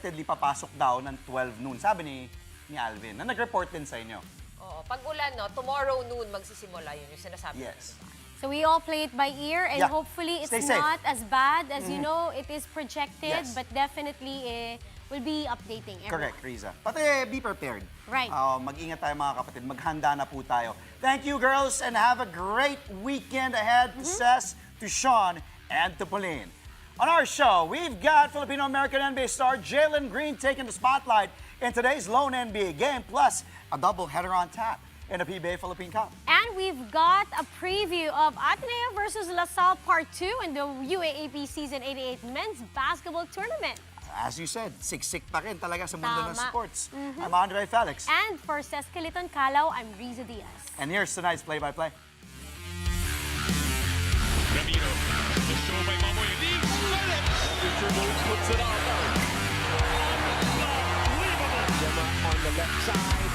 expectedly papasok daw ng 12 noon. Sabi ni Alvin, na nag-report din sa inyo. Oo, pag ulan, no, tomorrow noon magsisimula yun yung sinasabi. Yes. So we all play it by ear, and Yeah. hopefully it's Stay safe. not as bad as you know it is projected, Yes. but definitely we'll be updating everyone. Correct, Riza. Pati be prepared. Right. Mag-ingat tayo mga kapatid. Maghanda na po tayo. Thank you, girls, and have a great weekend ahead to Cess, to Sean, and to Pauline. On our show, we've got Filipino-American NBA star Jalen Green taking the spotlight in today's lone NBA game, plus a double-header on tap in the PBA Philippine Cup. And we've got a preview of Ateneo versus LaSalle Part 2 in the UAAP Season 88 Men's Basketball Tournament. As you said, siksik pa rin talaga sa mundo ng Tama. sports. I'm Andre Felix. And for Seskaliton Calao, I'm Riza Diaz. And here's tonight's play-by-play. Ramiro, the show by Mamoy League, got it! Victor Moves puts it on. Unbelievable! Gemma on the left side.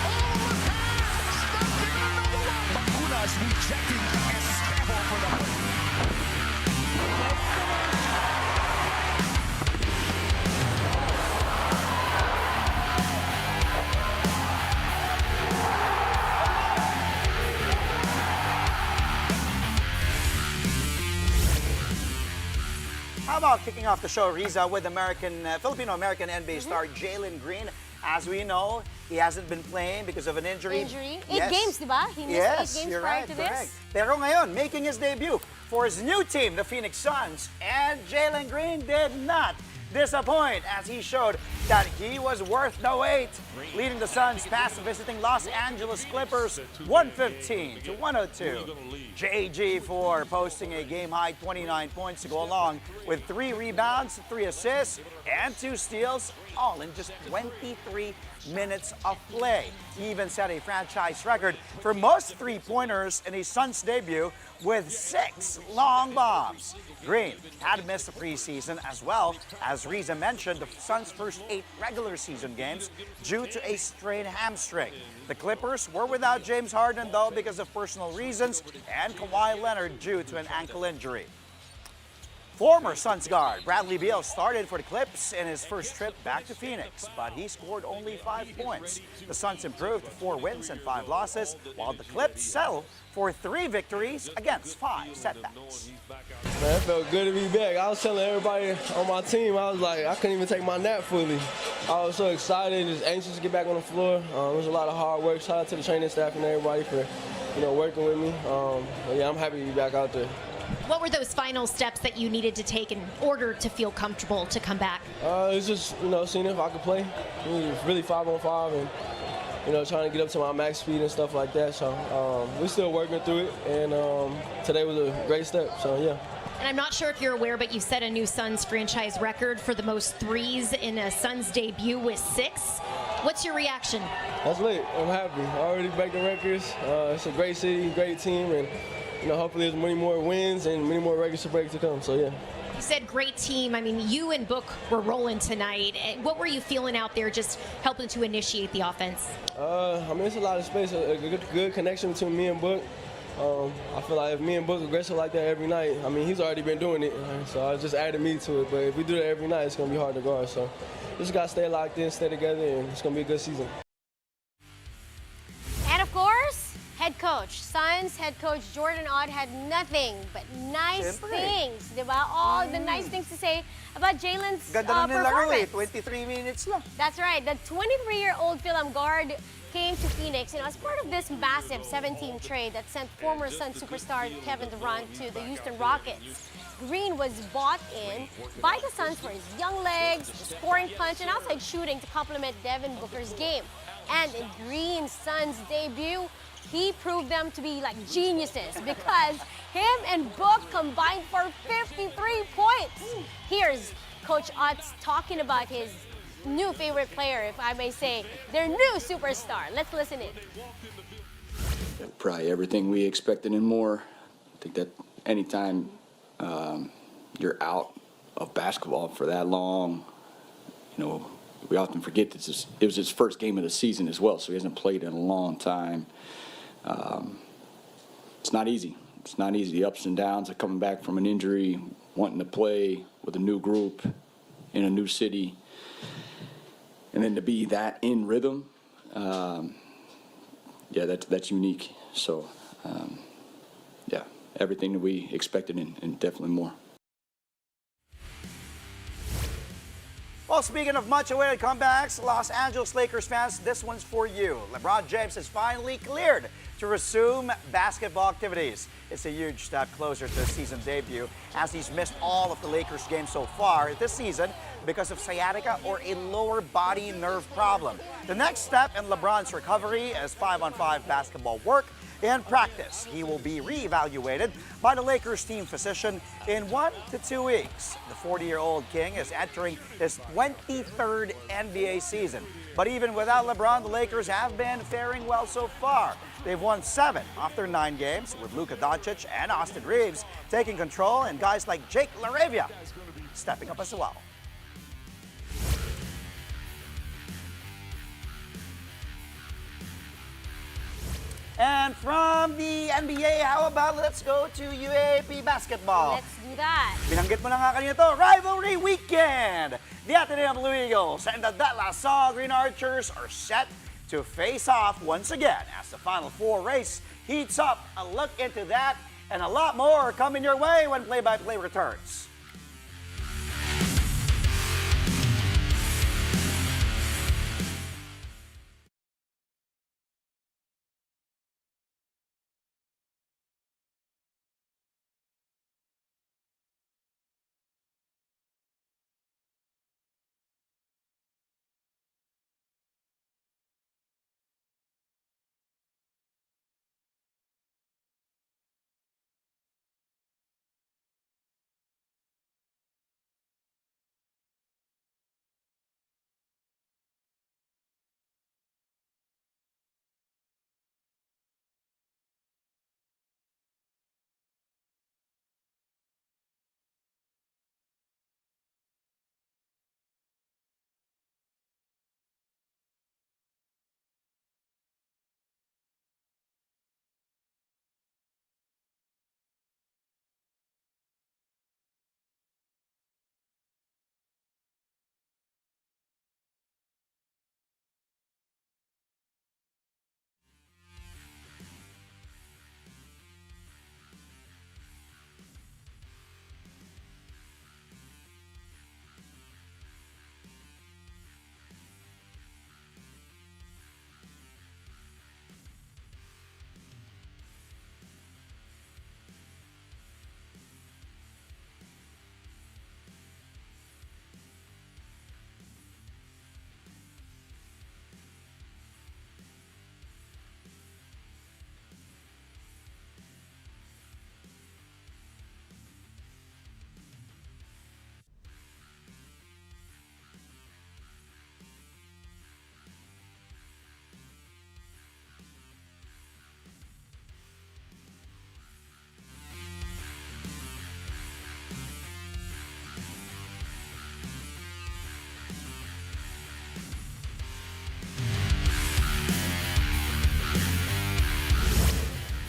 Oh, pass! Stuck in another one! Bacunas rejecting Estevo for the win. How about kicking off the show, Riza, with Filipino-American NBA star Jalen Green? As we know, he hasn't been playing because of an injury. Eight games, diba? He missed 8 games you're prior right, to correct. this. Pero ngayon, making his debut for his new team, the Phoenix Suns, and Jalen Green did not disappoint as he showed that he was worth the wait, leading the Suns past the visiting Los Angeles Clippers 115-102. JG for posting a game-high 29 points to go along with 3 rebounds, 3 assists, and 2 steals, all in just 23 minutes of play. He even set a franchise record for most three-pointers in a Suns debut with 6 long bombs. Green had missed the preseason as well as Riza mentioned the Suns' first 8 regular season games due to a strained hamstring. The Clippers were without James Harden though because of personal reasons and Kawhi Leonard due to an ankle injury. Former Suns guard Bradley Beal started for the Clips in his first trip back to Phoenix, but he scored only 5 points. The Suns improved to 4 wins and 5 losses, while the Clips settled for 3 victories against 5 setbacks. Man, it felt good to be back. I was telling everybody on my team, I was like, I couldn't even take my nap fully. I was so excited, just anxious to get back on the floor. It was a lot of hard work. Shout out to the training staff and everybody for, working with me. But yeah, I'm happy to be back out there. What were those final steps that you needed to take in order to feel comfortable to come back? It's just, seeing if I could play. It was really 5-on-5 and, trying to get up to my max speed and stuff like that. So we're still working through it, and today was a great step, so yeah. And I'm not sure if you're aware, but you set a new Suns franchise record for the most threes in a Suns debut with 6. What's your reaction? That's lit. I'm happy. Already breaking records. It's a great city, great team, and hopefully there's many more wins and many more records to break to come, so yeah. You said great team. I mean, you and Book were rolling tonight. What were you feeling out there just helping to initiate the offense? It's a lot of space, a good connection between me and Book. I feel like if me and Book aggressive like that every night, he's already been doing it, so I just added me to it. But if we do that every night, it's going to be hard to guard. So just got to stay locked in, stay together, and it's going to be a good season. And of course, head coach. Suns head coach Jordan Ott had nothing but nice things, diba? All the nice things to say about Jalen's Ganda na nilaro eh, performance. 23 minutes lang. That's right. The 23-year-old Philem guard came to Phoenix, as part of this massive 17 trade that sent former Suns superstar Kevin Durant to the Houston Rockets. Green was bought in by the Suns for his young legs, scoring punch, and outside shooting to complement Devin Booker's game. And in Green's Suns debut, he proved them to be like geniuses because him and Book combined for 53 points. Here's Coach Otts talking about his new favorite player, if I may say, their new superstar. Let's listen in. Probably everything we expected and more. I think that anytime you're out of basketball for that long, we often forget that it was his first game of the season as well, so he hasn't played in a long time. It's not easy. It's not easy. The ups and downs of coming back from an injury, wanting to play with a new group in a new city. then to be that in rhythm, yeah, that's unique. So, yeah, everything that we expected and definitely more. Well, speaking of much-awaited comebacks, Los Angeles Lakers fans, this one's for you. LeBron James is finally cleared to resume basketball activities. It's a huge step closer to his season debut, as he's missed all of the Lakers games so far this season because of sciatica or a lower body nerve problem. The next step in LeBron's recovery is 5-on-5 basketball work and practice. He will be reevaluated by the Lakers team physician in 1 to 2 weeks. The 40-year-old King is entering his 23rd NBA season. But even without LeBron, the Lakers have been faring well so far. They've won 7 of their 9 games, with Luka Doncic and Austin Reeves taking control, and guys like Jake LaRavia stepping up as well. And from the NBA, how about let's go to UAAP basketball? Let's do that. Binanggit mo na nga kanina to, Rivalry Weekend! The Ateneo Blue Eagles and the De La Salle Green Archers are set to face off once again as the Final Four race heats up. A look into that and a lot more coming your way when play-by-play returns.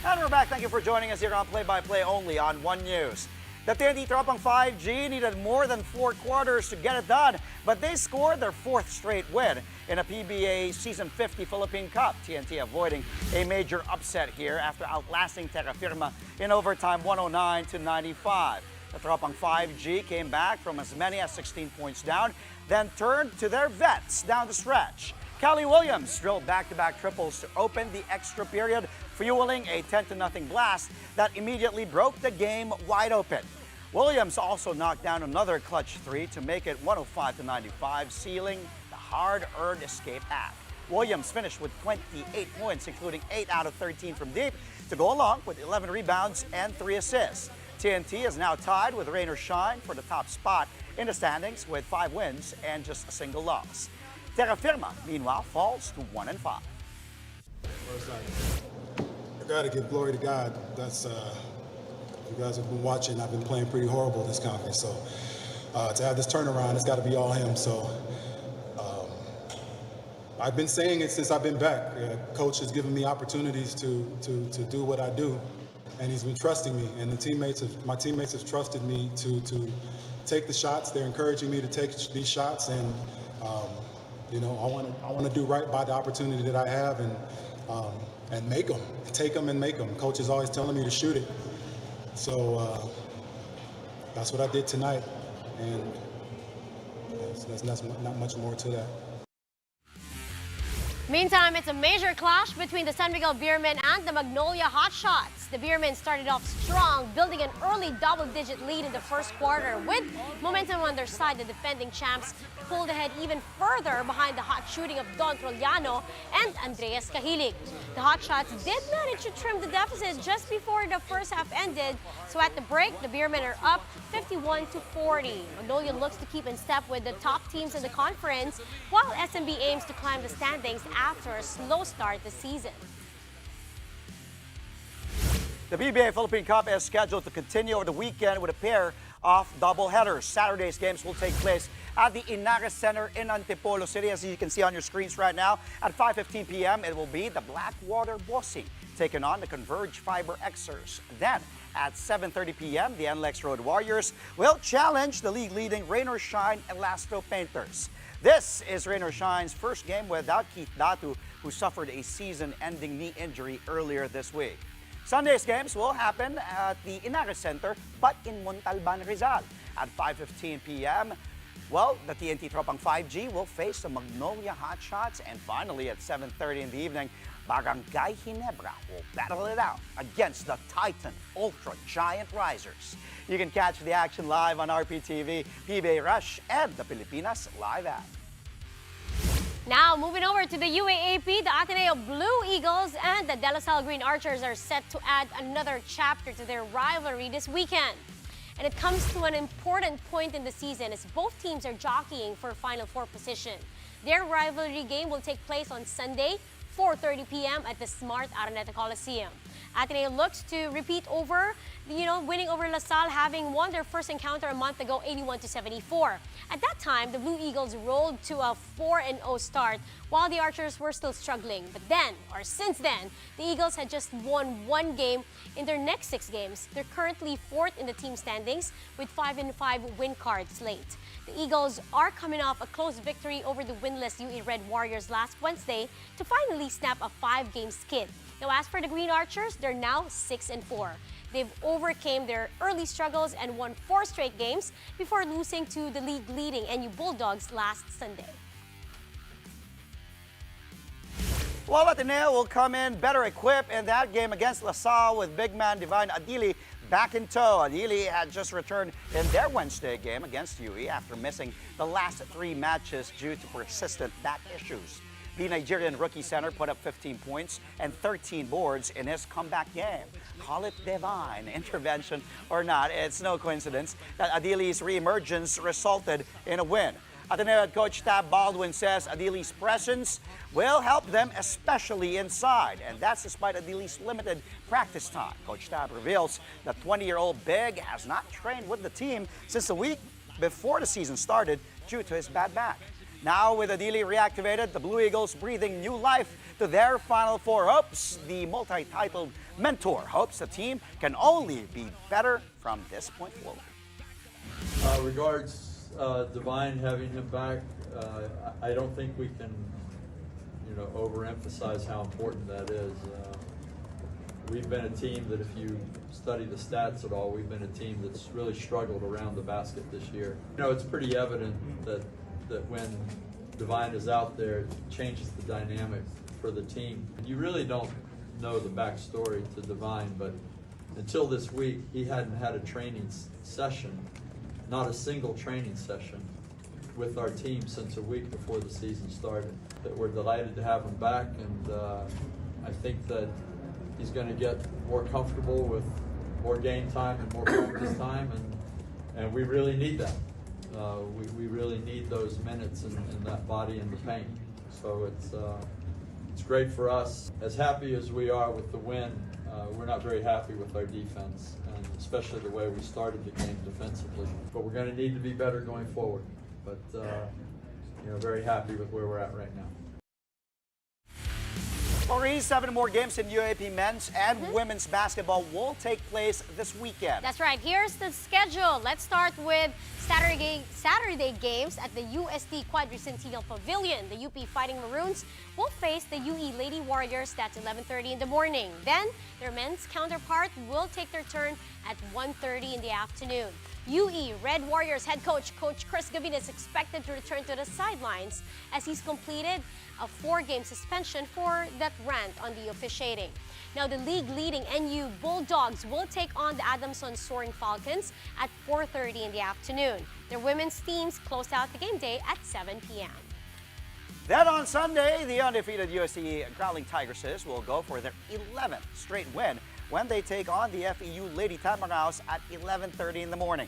And we're back. Thank you for joining us here on Play-by-Play only on One News. The TNT Tropang 5G needed more than 4 quarters to get it done, but they scored their 4th straight win in a PBA Season 50 Philippine Cup. TNT avoiding a major upset here after outlasting Terra Firma in overtime 109-95. The Tropang 5G came back from as many as 16 points down, then turned to their vets down the stretch. Callie Williams drilled back-to-back triples to open the extra period, fueling a 10-0 blast that immediately broke the game wide open. Williams also knocked down another clutch 3 to make it 105-95, sealing the hard-earned escape act. Williams finished with 28 points, including 8 out of 13 from deep, to go along with 11 rebounds and 3 assists. TNT is now tied with Rain or Shine for the top spot in the standings with 5 wins and just a single loss. Terra Firma, meanwhile, falls to 1-5. I got to give glory to God. That's you guys have been watching. I've been playing pretty horrible this conference, so to have this turnaround, it's got to be all him. So I've been saying it since I've been back. Coach has given me opportunities to do what I do, and he's been trusting me. And my teammates have trusted me to take the shots. They're encouraging me to take these shots, and You know, I want to do right by the opportunity that I have and make them, take them and make them. Coach is always telling me to shoot it. So that's what I did tonight. And there's not much more to that. Meantime, it's a major clash between the San Miguel Beermen and the Magnolia Hotshots. The Beermen started off strong, building an early double-digit lead in the first quarter. With momentum on their side, the defending champs pulled ahead even further behind the hot shooting of Don Troliano and Andreas Cahilig. The Hotshots did manage to trim the deficit just before the first half ended, so at the break, the Beermen are up 51-40. Magnolia looks to keep in step with the top teams in the conference, while SMB aims to climb the standings after a slow start this season. The PBA Philippine Cup is scheduled to continue over the weekend with a pair of doubleheaders. Saturday's games will take place at the Inares Center in Antipolo City. As you can see on your screens right now, at 5:15 p.m., it will be the Blackwater Bossing taking on the Converge Fiber Xers. Then, at 7:30 p.m., the NLEX Road Warriors will challenge the league-leading Rain or Shine Elasto Painters. This is Rain or Shine's first game without Keith Datu, who suffered a season-ending knee injury earlier this week. Sunday's games will happen at the Inares Center, but in Montalban, Rizal. At 5:15 p.m., well, the TNT Tropang 5G will face the Magnolia Hotshots. And finally, at 7:30 in the evening, Barangay Ginebra will battle it out against the Titan Ultra Giant Risers. You can catch the action live on RPTV, PBA Rush, and the Pilipinas Live app. Now, moving over to the UAAP, the Ateneo Blue Eagles and the De La Salle Green Archers are set to add another chapter to their rivalry this weekend. And it comes to an important point in the season as both teams are jockeying for Final Four position. Their rivalry game will take place on Sunday, 4:30 p.m. at the Smart Araneta Coliseum. Ateneo looks to repeat over, winning over La Salle, having won their first encounter a month ago, 81-74. At that time, the Blue Eagles rolled to a 4-0 start, while the Archers were still struggling. But then, or since then, the Eagles had just won one game in their next 6 games. They're currently 4th in the team standings with 5-5 win card slate. The Eagles are coming off a close victory over the winless UE Red Warriors last Wednesday to finally snap a 5-game skid. Now, as for the Green Archers, they're now 6-4. They've overcame their early struggles and won 4 straight games before losing to the league-leading NU Bulldogs last Sunday. Well, Ateneo will come in better equipped in that game against La Salle with big man Divine Adili back in tow. Adili had just returned in their Wednesday game against UE after missing the last 3 matches due to persistent back issues. The Nigerian rookie center put up 15 points and 13 boards in his comeback game. Call it divine intervention or not, it's no coincidence that Adili's reemergence resulted in a win. Ateneo head coach Tab Baldwin says Adili's presence will help them, especially inside, and that's despite Adili's limited practice time. Coach Tab reveals the 20-year-old big has not trained with the team since the week before the season started due to his bad back. Now, with Adili reactivated, the Blue Eagles breathing new life to their Final Four hopes. The multi-titled mentor hopes the team can only be better from this point forward. Regards Divine having him back, I don't think we can, overemphasize how important that is. We've been a team that, if you study the stats at all, we've been a team that's really struggled around the basket this year. It's pretty evident that when Divine is out there, it changes the dynamic for the team. You really don't know the backstory to Divine, but until this week, he hadn't had a training session, not a single training session with our team since a week before the season started. That we're delighted to have him back, and I think that he's going to get more comfortable with more game time and more practice time, and we really need that. We really need those minutes and that body in the paint. So it's great for us. As happy as we are with the win, we're not very happy with our defense, and especially the way we started the game defensively. But we're going to need to be better going forward. But very happy with where we're at right now. Maurice, 7 more games in UAP men's and women's basketball will take place this weekend. That's right. Here's the schedule. Let's start with Saturday games at the UST Quadricentennial Pavilion. The UP Fighting Maroons will face the UE Lady Warriors. That's 11:30 in the morning. Then their men's counterpart will take their turn at 1:30 in the afternoon. UE Red Warriors head coach Chris Gavin is expected to return to the sidelines as he's completed a 4-game suspension for that rant on the officiating. Now, the league-leading NU Bulldogs will take on the Adamson Soaring Falcons at 4:30 in the afternoon. Their women's teams close out the game day at 7 p.m. Then on Sunday, the undefeated UST Growling Tigresses will go for their 11th straight win when they take on the FEU Lady Tamaraos at 11:30 in the morning.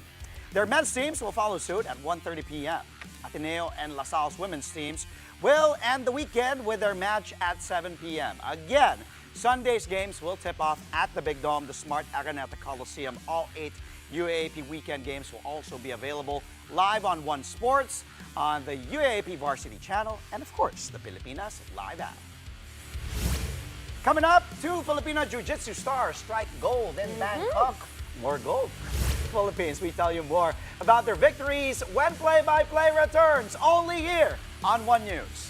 Their men's teams will follow suit at 1:30 p.m. Ateneo and La Salle's women's teams will end the weekend with their match at 7 p.m. Again, Sunday's games will tip off at the Big Dome, the Smart Araneta Coliseum. All 8 UAAP weekend games will also be available live on One Sports, on the UAAP Varsity channel, and of course, the Pilipinas Live app. Coming up, 2 Filipino Jiu-Jitsu stars strike gold in Bangkok. More gold. Philippines, we tell you more about their victories when play-by-play returns, only here on One News.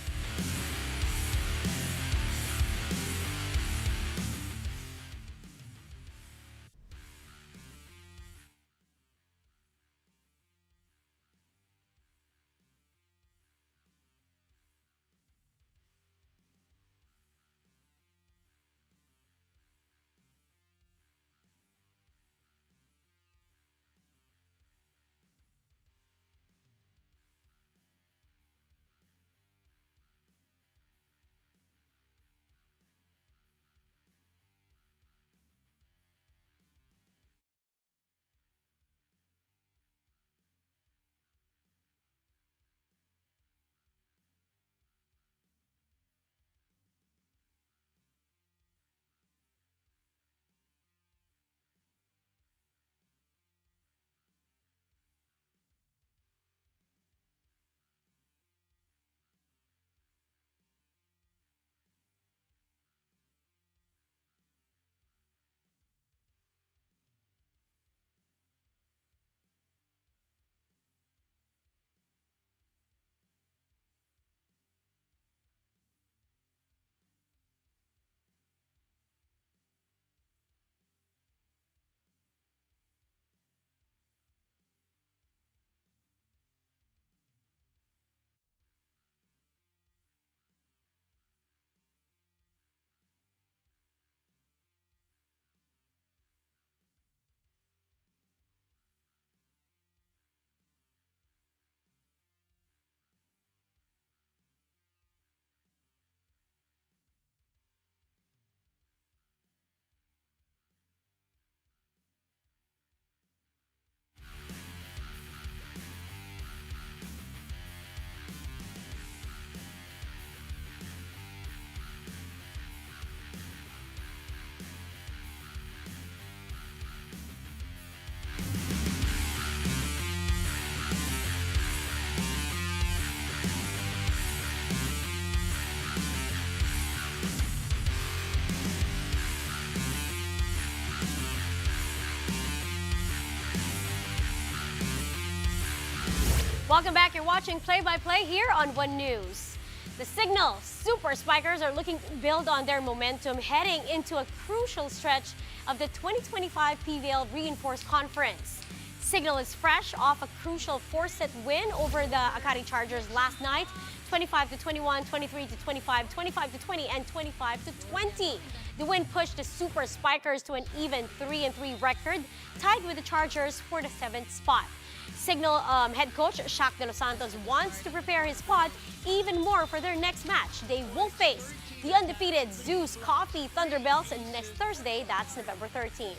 Welcome back. You're watching Play-by-Play here on One News. The Signal Super Spikers are looking to build on their momentum heading into a crucial stretch of the 2025 PVL Reinforced Conference. Signal is fresh off a crucial 4-set win over the Akari Chargers last night, 25-21, 23-25, 25-20, and 25-20. The win pushed the Super Spikers to an even 3-3 record, tied with the Chargers for the 7th spot. Signal head coach Shaq De Los Santos wants to prepare his squad even more for their next match. They will face the undefeated Zeus Coffee Thunderbells next Thursday. That's November 13.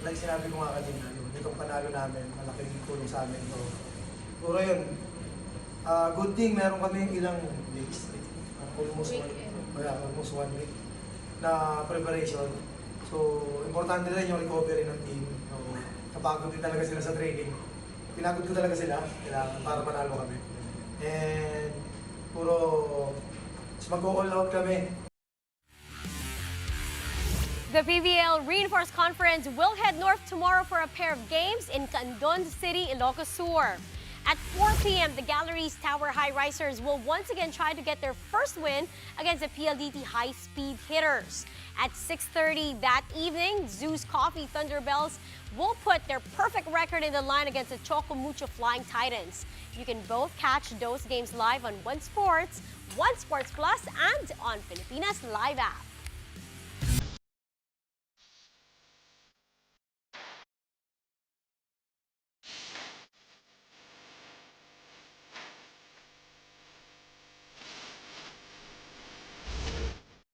Like sinabi ko nga kanina, itong panalo namin, malaking tulong sa amin to. Puro yun, good thing meron kami ilang weeks, almost 1 week na preparation. So, importante rin yung recovery ng team. Napagod din talaga sila sa training. Pinagod ko talaga sila, kailangan para manalo kami. And puro mag-all out kami. The PBL Reinforced Conference will head north tomorrow for a pair of games in Candon City, Ilocos Sur. At 4 p.m., the Galleries Tower High Risers will once again try to get their first win against the PLDT High Speed Hitters. At 6:30 that evening, Zeus Coffee Thunderbells will put their perfect record in the line against the Choco Mucho Flying Titans. You can both catch those games live on One Sports, One Sports Plus, and on Filipinas Live app.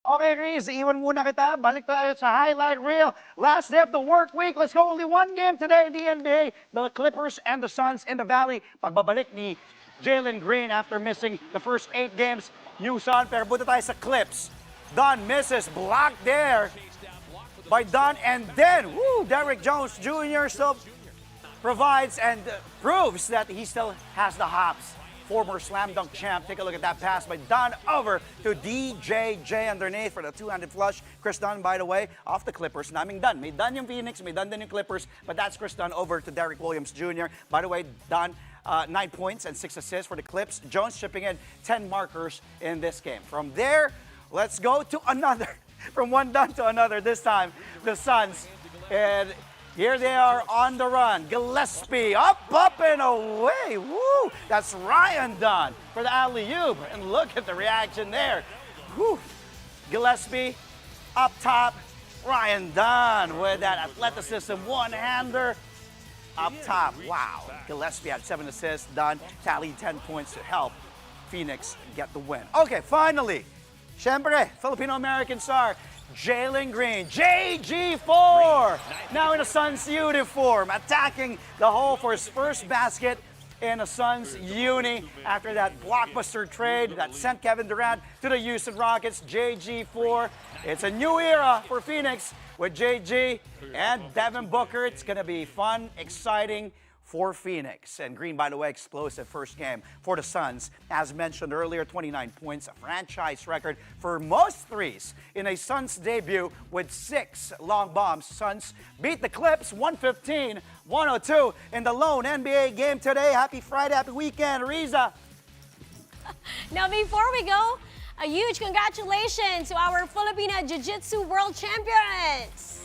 Okay, Reese, iwan muna kita. Balik tayo sa highlight reel. Last day of the work week. Let's go. Only one game today in the NBA. The Clippers and the Suns in the Valley. Pagbabalik ni Jalen Green after missing the first 8 games. New Sun, pero buta tayo sa Clips. Don misses, blocked there by Don. And then, Derrick Jones Jr. still provides and proves that he still has the hops. Former slam dunk champ. Take a look at that pass by Dunn over to DJJ underneath for the two-handed flush. Chris Dunn, by the way, off the Clippers. Naming Dunn. May Dunn yung Phoenix, may Dunn din yung Clippers, but that's Chris Dunn over to Derrick Williams Jr. By the way, Dunn, 9 points and 6 assists for the Clips. Jones chipping in 10 markers in this game. From there, let's go to another. From one Dunn to another. This time, the Suns. And here they are on the run. Gillespie, up, and away. Woo! That's Ryan Dunn for the alley-oop. And look at the reaction there. Woo! Gillespie, up top. Ryan Dunn with that athleticism, one-hander. Up top, wow. Gillespie had 7 assists. Dunn tallied 10 points to help Phoenix get the win. Okay, finally, syempre, Filipino-American star, Jalen Green, JG4, now in a Suns uniform, attacking the hole for his first basket in a Suns uni after that blockbuster trade that sent Kevin Durant to the Houston Rockets. JG4, it's a new era for Phoenix with JG and Devin Booker. It's going to be fun, exciting for Phoenix. And Green, by the way, explosive first game for the Suns. As mentioned earlier, 29 points, a franchise record for most threes in a Suns debut with 6 long bombs. Suns beat the Clips 115-102 in the lone NBA game today. Happy Friday, happy weekend, Riza. Now, before we go, a huge congratulations to our Filipina Jiu-Jitsu World Champions.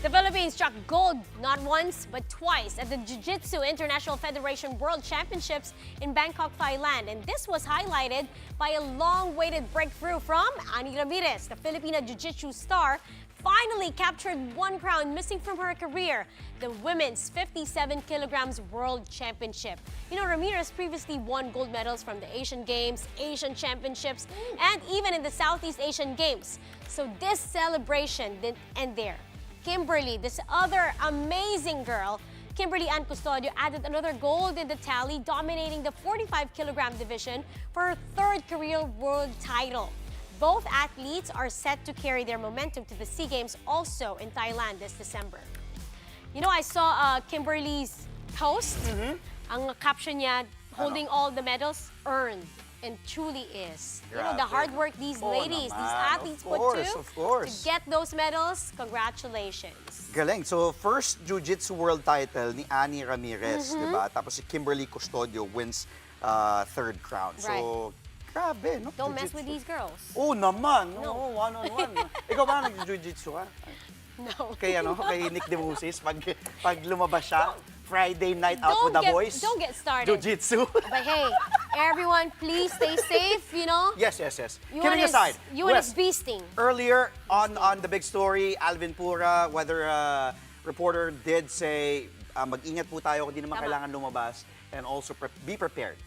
The Philippines struck gold not once but twice at the Jiu-Jitsu International Federation World Championships in Bangkok, Thailand. And this was highlighted by a long-awaited breakthrough from Ani Ramirez, the Filipina Jiu-Jitsu star, finally captured one crown missing from her career, the Women's 57 kilograms World Championship. You know, Ramirez previously won gold medals from the Asian Games, Asian Championships, and even in the Southeast Asian Games. So this celebration didn't end there. Kimberly, this other amazing girl, Kimberly Ann Custodio, added another gold in the tally, dominating the 45-kilogram division for her 3rd career world title. Both athletes are set to carry their momentum to the SEA Games also in Thailand this December. You know, I saw Kimberly's post. Ang caption niya, holding all the medals earned. And truly is. You know, the hard work these ladies, these athletes put to get those medals, congratulations. Galing. So, first Jiu-Jitsu World title ni Ani Ramirez, di ba? Tapos si Kimberly Custodio wins 3rd crown. So, grabe, no? Don't mess with these girls. Oh, naman. No, one-on-one. Ikaw ba nag-jiu-jitsu ka? No. Kay Nick Demusis, pag lumabas siya, Friday night out with the boys. Don't get started. Jiu-jitsu. But hey, everyone, please stay safe, you know? Yes. Kidding aside. You is beasting. Earlier on the big story, Alvin Pura, weather reporter did say, mag-ingat po tayo kung di naman kailangan lumabas and also be prepared.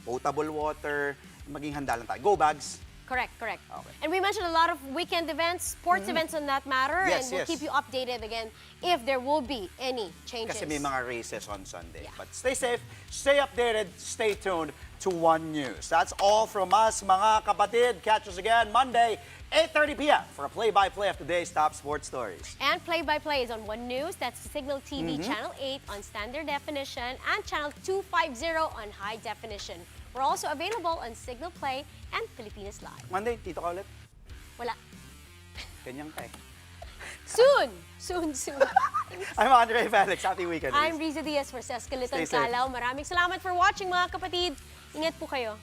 Potable water, maging handa lang tayo. Go bags. Correct. Okay. And we mentioned a lot of weekend events, sports events on that matter, Yes, and we'll keep you updated again if there will be any changes. Kasi may mga races on Sunday. But stay safe, stay updated, stay tuned to One News. That's all from us, mga kapatid. Catch us again Monday, 8:30 p.m. for a play-by-play of today's top sports stories. And play-by-play is on One News. That's Signal TV Channel 8 on standard definition and Channel 250 on high definition. We're also available on Signal Play and Pilipinas Live. Monday, dito ka ulit. Wala. Ganyan ka eh. Soon! Soon. I'm Andre Felix. Happy weekend. I'm Riza Diaz for Seskalitan Stay safe. Kalaw. Maraming salamat for watching mga kapatid. Ingat po kayo.